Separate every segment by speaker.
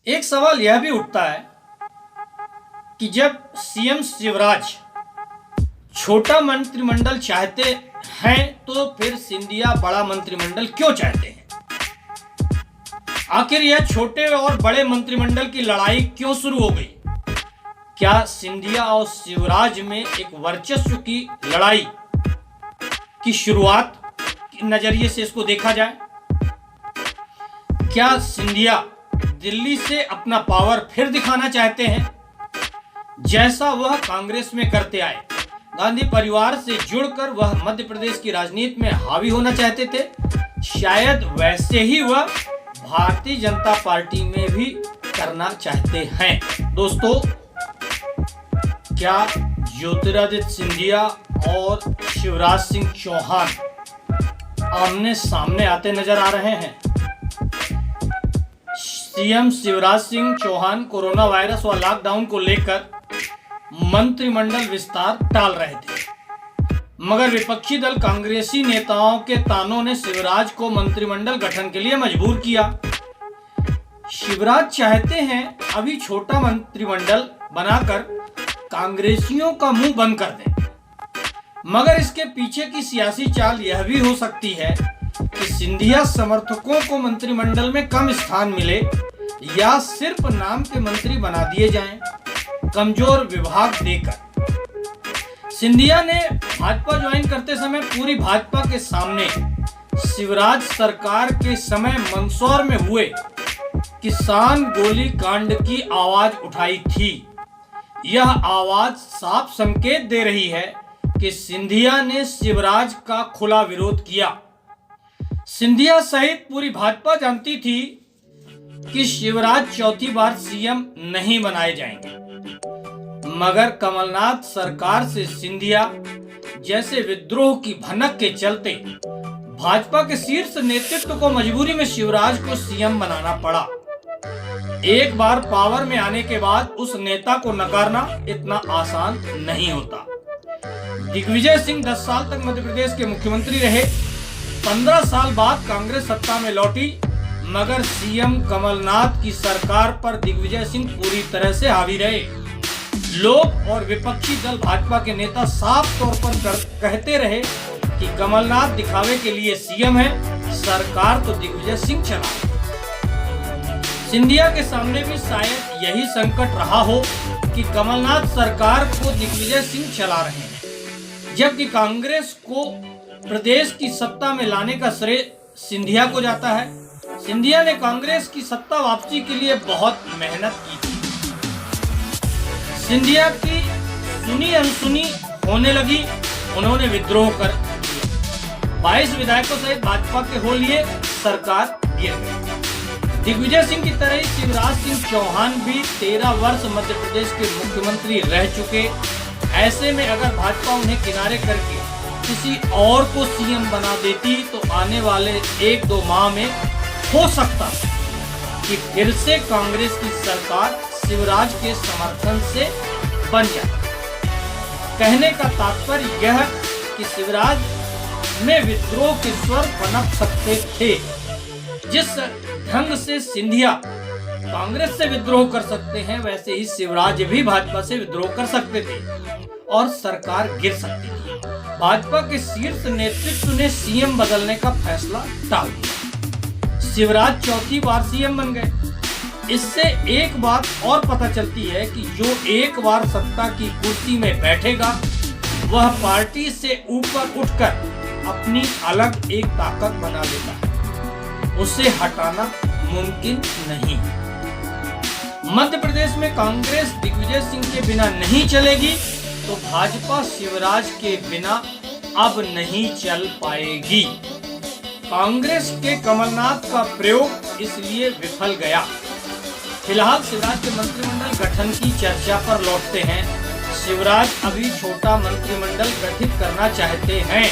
Speaker 1: एक सवाल यह भी उठता है कि जब सीएम शिवराज छोटा मंत्रिमंडल चाहते हैं तो फिर सिंधिया बड़ा मंत्रिमंडल क्यों चाहते हैं? आखिर यह छोटे और बड़े मंत्रिमंडल की लड़ाई क्यों शुरू हो गई? क्या सिंधिया और शिवराज में एक वर्चस्व की लड़ाई की शुरुआत के नजरिए से इसको देखा जाए? क्या सिंधिया दिल्ली से अपना पावर फिर दिखाना चाहते हैं, जैसा वह कांग्रेस में करते आए? गांधी परिवार से जुड़कर वह मध्य प्रदेश की राजनीति में हावी होना चाहते थे। शायद वैसे ही वह भारतीय जनता पार्टी में भी करना चाहते हैं। दोस्तों, क्या ज्योतिरादित्य सिंधिया और शिवराज सिंह चौहान आमने सामने आते नजर आ रहे हैं? CM Shivraj Singh Chauhan corona virus व लॉकडाउन को लेकर मंत्रिमंडल विस्तार टाल रहे थे, मगर विपक्षी दल कांग्रेसी नेताओं के तानों ने शिवराज को मंत्रिमंडल गठन के लिए मजबूर किया। शिवराज चाहते हैं अभी छोटा मंत्रिमंडल बनाकर कांग्रेसियों का मुंह बंद कर दें, मगर इसके पीछे की सियासी चाल यह भी हो सकती है कि सिंधिया समर्थकों को मंत्रिमंडल में कम स्थान मिले या सिर्फ नाम के मंत्री बना दिए जाएं, कमजोर विभाग देकर। सिंधिया ने भाजपा ज्वाइन करते समय पूरी भाजपा के सामने शिवराज सरकार के समय मंदसौर में हुए किसान गोली कांड की आवाज उठाई थी। यह आवाज साफ संकेत दे रही है कि सिंधिया ने शिवराज का खुला विरोध किया। सिंधिया सहित पूरी भाजपा जानती थी कि शिवराज चौथी बार सीएम नहीं बनाए जाएंगे, मगर कमलनाथ सरकार से सिंधिया जैसे विद्रोह की भनक के चलते भाजपा के शीर्ष नेतृत्व को मजबूरी में शिवराज को सीएम बनाना पड़ा। एक बार पावर में आने के बाद उस नेता को नकारना इतना आसान नहीं होता। दिग्विजय सिंह 10 साल तक मध्य प्रदेश के मुख्यमंत्री रहे। 15 साल बाद कांग्रेस सत्ता में लौटी, मगर सीएम कमलनाथ की सरकार पर दिग्विजय सिंह पूरी तरह से हावी रहे। लोग और विपक्षी दल भाजपा के नेता साफ तौर पर कहते रहे कि कमलनाथ दिखावे के लिए सीएम है, सरकार तो दिग्विजय सिंह चला। सिंधिया के सामने भी शायद यही संकट रहा हो कि कमलनाथ सरकार को दिग्विजय सिंह चला रहे हैं, जबकि कांग्रेस को प्रदेश की सत्ता में लाने का श्रेय सिंधिया को जाता है। सिंधिया ने कांग्रेस की सत्ता वापसी के लिए बहुत मेहनत की थी। सिंधिया की सुनी अनसुनी होने लगी, उन्होंने विद्रोह कर दिया। 22 विधायकों सहित भाजपा के हो लिए, सरकार गिर गई। दिग्विजय सिंह की तरह ही शिवराज सिंह चौहान भी 13 वर्ष मध्य प्रदेश के मुख्यमंत्री रह चुके। ऐसे में अगर भाजपा उन्हें किनारे करके किसी और को सीएम बना देती तो आने वाले 1-2 माह में हो सकता कि फिर से कांग्रेस की सरकार शिवराज के समर्थन से बन जाए। कहने का तात्पर्य यह कि शिवराज में विद्रोह के स्वर पनप सकते थे। जिस ढंग से सिंधिया कांग्रेस से विद्रोह कर सकते हैं, वैसे ही शिवराज भी भाजपा से विद्रोह कर सकते थे और सरकार गिर सकती थी। भाजपा के शीर्ष नेतृत्व ने सीएम बदलने का फैसला टाल दिया। शिवराज चौथी बार सीएम बन गए। इससे एक बात और पता चलती है कि जो एक बार सत्ता की कुर्सी में बैठेगा, वह पार्टी से ऊपर उठकर अपनी अलग एक ताकत बना लेता है। उसे हटाना मुमकिन नहीं। मध्य प्रदेश में कांग्रेस दिग्विजय सिंह के बिना नहीं चलेगी, तो भाजपा शिवराज के बिना अब नहीं चल पाएगी। कांग्रेस के कमलनाथ का प्रयोग इसलिए विफल गया। फिलहाल शिवराज के मंत्रिमंडल गठन की चर्चा पर लौटते हैं। शिवराज अभी छोटा मंत्रिमंडल गठित करना चाहते हैं,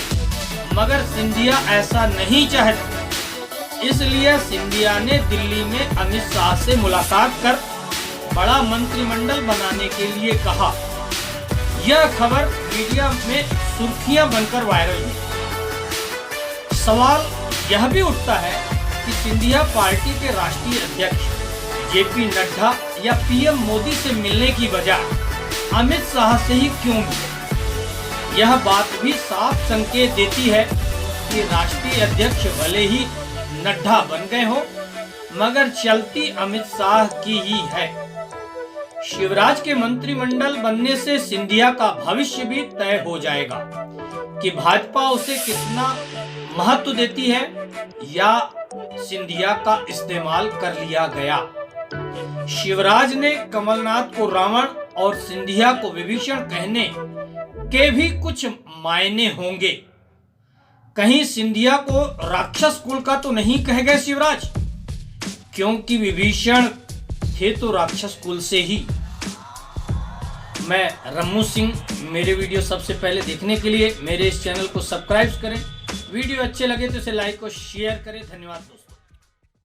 Speaker 1: मगर सिंधिया ऐसा नहीं चाहते। इसलिए सिंधिया ने दिल्ली में अमित शाह से मुलाकात कर बड़ा मंत्रिमंडल बनाने के लिए कहा। यह खबर मीडिया में सुर्खियां बनकर वायरल हुई। सवाल यह भी उठता है कि सिंधिया पार्टी के राष्ट्रीय अध्यक्ष जेपी नड्डा या पीएम मोदी से मिलने की बजाय अमित शाह से ही क्यों मिले? यह बात भी साफ संकेत देती है कि राष्ट्रीय अध्यक्ष भले ही नड्डा बन गए हो, मगर चलती अमित शाह की ही है। शिवराज के मंत्रिमंडल बनने से सिंधिया का भविष्य भी तय हो जाएगा कि भाजपा उसे कितना महत्व देती है या सिंधिया का इस्तेमाल कर लिया गया। शिवराज ने कमलनाथ को रावण और सिंधिया को विभीषण कहने के भी कुछ मायने होंगे। कहीं सिंधिया को राक्षस कुल का तो नहीं कह गए शिवराज, क्योंकि विभीषण थे तो राक्षस कुल से ही। मैं रम्मू सिंह। मेरे वीडियो सबसे पहले देखने के लिए मेरे इस चैनल को सब्सक्राइब करें। वीडियो अच्छे लगे तो इसे लाइक और शेयर करें। धन्यवाद दोस्तों।